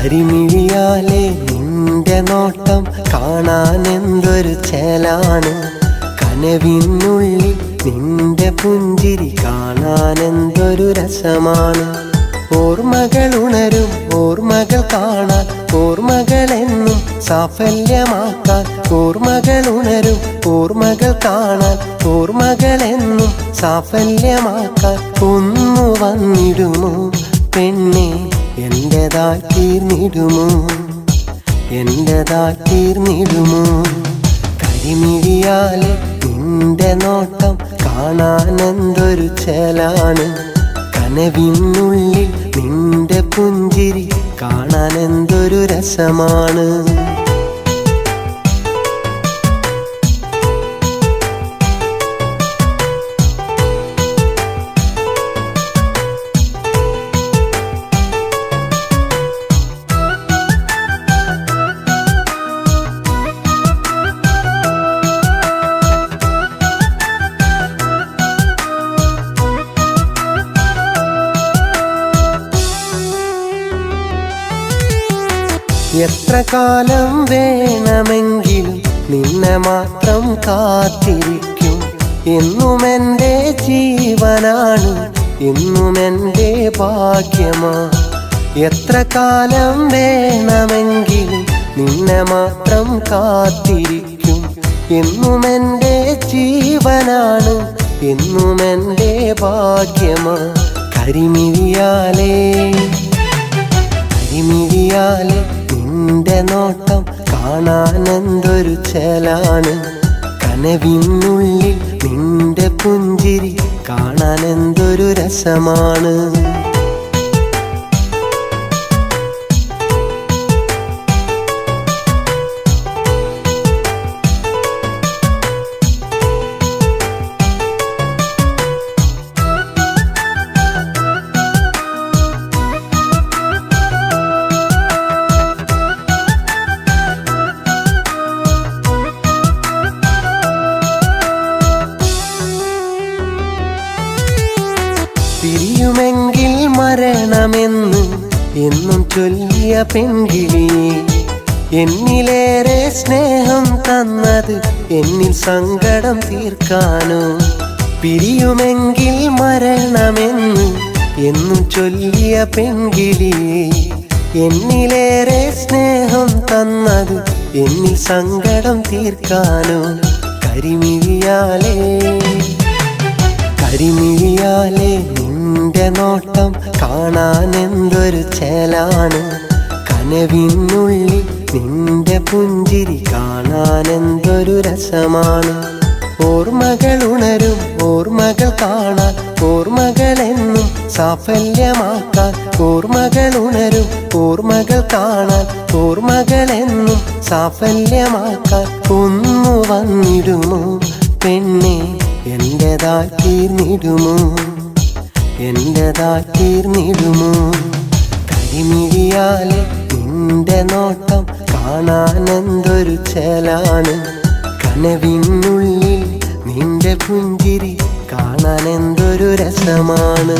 കരിമിഴിയാലെ നിന്റെ നോട്ടം കാണാൻ എന്തൊരു ചേലാണ്. കനവിനുള്ളിൽ നിന്റെ പുഞ്ചിരി കാണാൻ എന്തൊരു രസമാണ്. ഓർമ്മകൾ ഉണരും ഓർമ്മകൾ കാണാൻ, ഓർമ്മകളെന്നും സാഫല്യമാക്കാൻ. ഓർമ്മകൾ ഉണരും ഓർമ്മകൾ കാണാൻ, ഓർമ്മകളെന്നും സാഫല്യമാക്കാൻ. ഒന്നു വന്നിടുമോ പെണ്ണെ, എന്റേതായി തീർന്നിടുമോ, എന്റേതായി തീർന്നിടുമോ. കരിമിഴിയാലെ നിന്റെ നോട്ടം കാണാൻ എന്തൊരു ചേലാണ്. കനവിനുള്ളിൽ നിന്റെ പുഞ്ചിരി കാണാൻ എന്തൊരു രസമാണ്. എത്ര കാലം വേണമെങ്കിലും നിന്നെ മാത്രം കാത്തിരിക്കും. എന്നും എൻ്റെ ജീവനാണ്, എന്നും എൻ്റെ ഭാഗ്യമാ. എത്ര കാലം വേണമെങ്കിലും നിന്നെ മാത്രം കാത്തിരിക്കും. എന്നും എൻ്റെ ജീവനാണ്, എന്നും എൻ്റെ ഭാഗ്യമാ. കരിമിഴിയാലേ കരിമിഴിയാലെ നിന്റെ നോട്ടം കാണാൻ എന്തൊരു ചേലാണ്. കനവിനുള്ളിൽ നിന്റെ പുഞ്ചിരി കാണാൻ എന്തൊരു രസമാണ്. പിരിയുമെങ്കിൽ മരണമെന്ന് എന്നും ചൊല്ലിയ പെൺകിളിയെ, എന്നിലേറെ സ്നേഹം തന്നത് എന്നിൽ സങ്കടം തീർക്കാനോ. പിരിയുമെങ്കിൽ മരണമെന്ന് എന്നും ചൊല്ലിയ പെൺകിളിയെ, എന്നിലേറെ സ്നേഹം തന്നത് എന്നിൽ സങ്കടം തീർക്കാനോ. കരിമിഴിയാലേ കരിമിഴിയാലെ നിന്റെ നോട്ടം കാണാൻ എന്തൊരു ചേലാണ്. കനവിനുള്ളിൽ നിന്റെ പുഞ്ചിരി കാണാൻ എന്തൊരു രസമാണ്. ഓർമ്മകൾ ഉണരും ഓർമ്മകൾ കാണാൻ, ഓർമ്മകളെന്നും സാഫല്യമാക്കാൻ. ഓർമ്മകൾ ഉണരും ഓർമ്മകൾ കാണാൻ, ഓർമ്മകളെന്നും സാഫല്യമാക്കാൻ. ഒന്നു വന്നിടുമോ പെണ്ണെ, എന്റേതായി തീർന്നിടുമോ, എന്റേതായി തീർന്നിടുമോ. കരിമിഴിയാലെ നിന്റെ നോട്ടം കാണാൻ എന്തൊരു ചേലാണ്. കനവിനുള്ളിൽ നിന്റെ പുഞ്ചിരി കാണാൻ എന്തൊരു രസമാണ്.